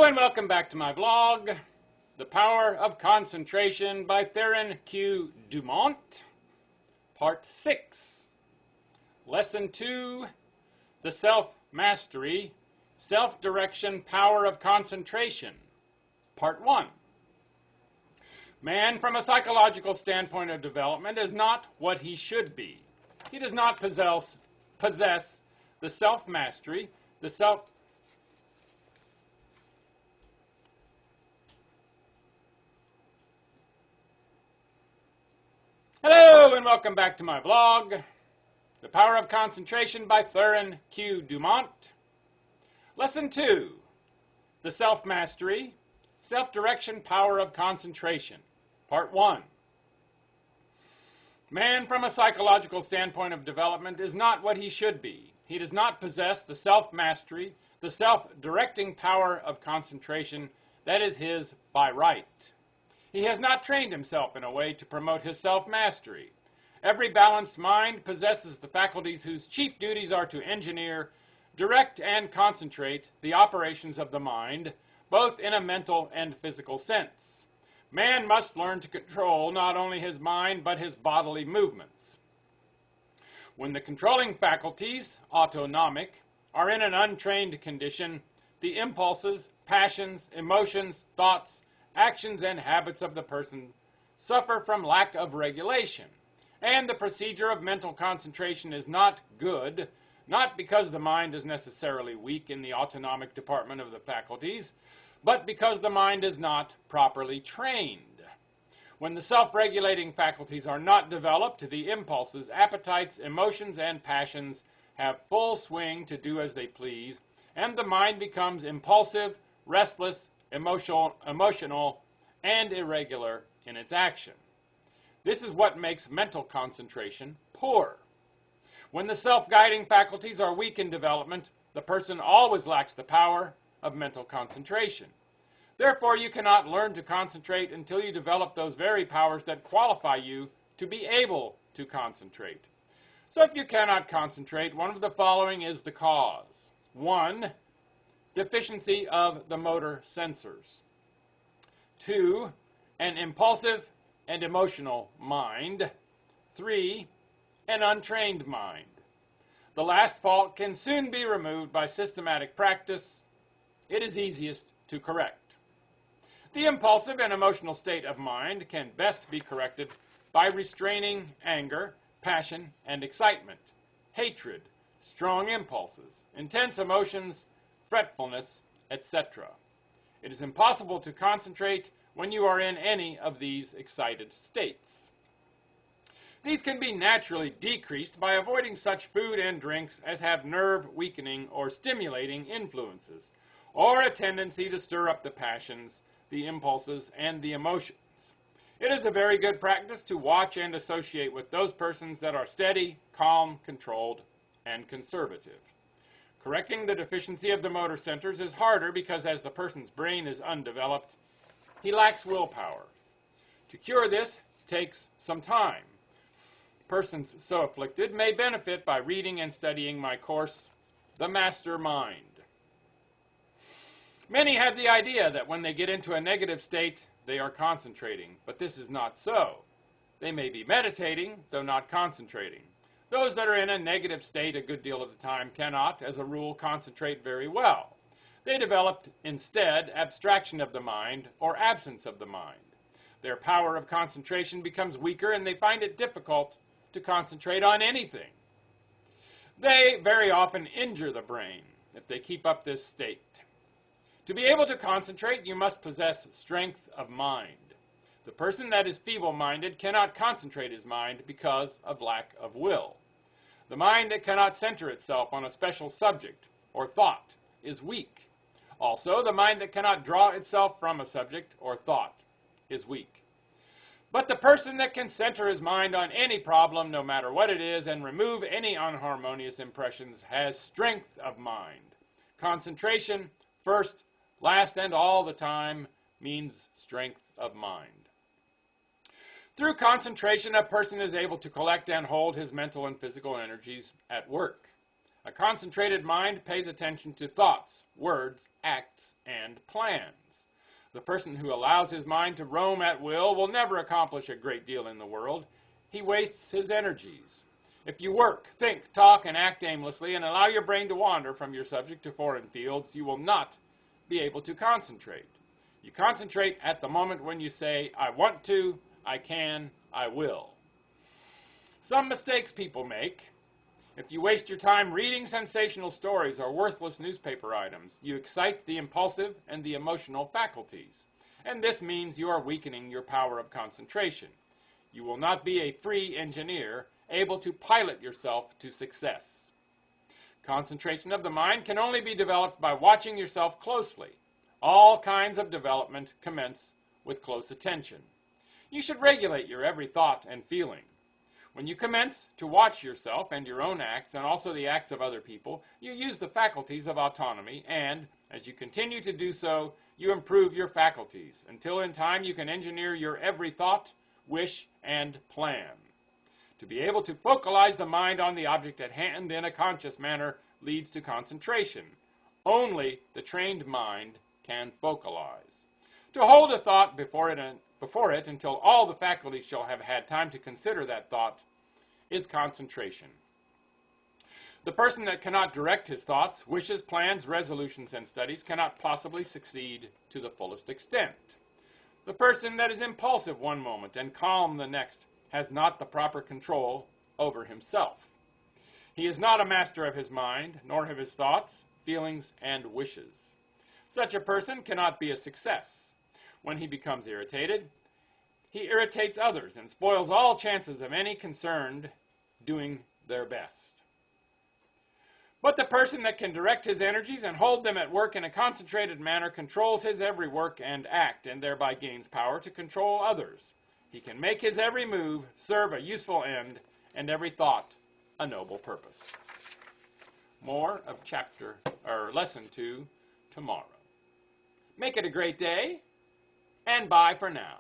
and welcome back to my vlog, The Power of Concentration by Theron Q. Dumont, Part 6. Lesson 2, The Self-Mastery, Self-Direction Power of Concentration, Part 1. Man, from a psychological standpoint of development, is not what he should be. He does not possess the self-mastery, Hello and welcome back to my vlog, The Power of Concentration by Theron Q. Dumont. Lesson 2, The Self-Mastery, Self-Direction Power of Concentration, Part 1. Man, from a psychological standpoint of development, is not what he should be. He does not possess the self-mastery, the self-directing power of concentration that is his by right. He has not trained himself in a way to promote his self-mastery. Every balanced mind possesses the faculties whose chief duties are to engineer, direct, and concentrate the operations of the mind, both in a mental and physical sense. Man must learn to control not only his mind, but his bodily movements. When the controlling faculties, autonomic, are in an untrained condition, the impulses, passions, emotions, thoughts, actions, and habits of the person suffer from lack of regulation, and the procedure of mental concentration is not good, not because the mind is necessarily weak in the autonomic department of the faculties, but because the mind is not properly trained. When the self-regulating faculties are not developed, the impulses, appetites, emotions, and passions have full swing to do as they please, and the mind becomes impulsive, restless, emotional, and irregular in its action. This is what makes mental concentration poor. When the self-guiding faculties are weak in development, the person always lacks the power of mental concentration. Therefore, you cannot learn to concentrate until you develop those very powers that qualify you to be able to concentrate. So if you cannot concentrate, one of the following is the cause. 1. Deficiency of the motor sensors. 2. An impulsive and emotional mind. 3. An untrained mind. The last fault can soon be removed by systematic practice. It is easiest to correct. The impulsive and emotional state of mind can best be corrected by restraining anger, passion, and excitement, hatred, strong impulses, intense emotions, fretfulness, etc. It is impossible to concentrate when you are in any of these excited states. These can be naturally decreased by avoiding such food and drinks as have nerve-weakening or stimulating influences, or a tendency to stir up the passions, the impulses, and the emotions. It is a very good practice to watch and associate with those persons that are steady, calm, controlled, and conservative. Correcting the deficiency of the motor centers is harder because as the person's brain is undeveloped, he lacks willpower. To cure this takes some time. Persons so afflicted may benefit by reading and studying my course, The Master Mind. Many have the idea that when they get into a negative state, they are concentrating, but this is not so. They may be meditating, though not concentrating. Those that are in a negative state a good deal of the time cannot, as a rule, concentrate very well. They develop instead abstraction of the mind or absence of the mind. Their power of concentration becomes weaker and they find it difficult to concentrate on anything. They very often injure the brain if they keep up this state. To be able to concentrate, you must possess strength of mind. The person that is feeble-minded cannot concentrate his mind because of lack of will. The mind that cannot center itself on a special subject or thought is weak. Also, the mind that cannot draw itself from a subject or thought is weak. But the person that can center his mind on any problem, no matter what it is, and remove any unharmonious impressions, has strength of mind. Concentration, first, last, and all the time, means strength of mind. Through concentration, a person is able to collect and hold his mental and physical energies at work. A concentrated mind pays attention to thoughts, words, acts, and plans. The person who allows his mind to roam at will never accomplish a great deal in the world. He wastes his energies. If you work, think, talk, and act aimlessly and allow your brain to wander from your subject to foreign fields, you will not be able to concentrate. You concentrate at the moment when you say, I want to, I can, I will. Some mistakes people make. If you waste your time reading sensational stories or worthless newspaper items, you excite the impulsive and the emotional faculties, and this means you are weakening your power of concentration. You will not be a free engineer, able to pilot yourself to success. Concentration of the mind can only be developed by watching yourself closely. All kinds of development commence with close attention. You should regulate your every thought and feeling. When you commence to watch yourself and your own acts, and also the acts of other people, you use the faculties of autonomy, and as you continue to do so, you improve your faculties, until in time you can engineer your every thought, wish, and plan. To be able to focalize the mind on the object at hand in a conscious manner leads to concentration. Only the trained mind can focalize. To hold a thought before it until all the faculties shall have had time to consider that thought is concentration. The person that cannot direct his thoughts, wishes, plans, resolutions, and studies cannot possibly succeed to the fullest extent. The person that is impulsive one moment and calm the next has not the proper control over himself. He is not a master of his mind, nor of his thoughts, feelings, and wishes. Such a person cannot be a success. When he becomes irritated, he irritates others and spoils all chances of any concerned doing their best. But the person that can direct his energies and hold them at work in a concentrated manner controls his every work and act, and thereby gains power to control others. He can make his every move serve a useful end, and every thought a noble purpose. More of lesson 2 tomorrow. Make it a great day, and bye for now.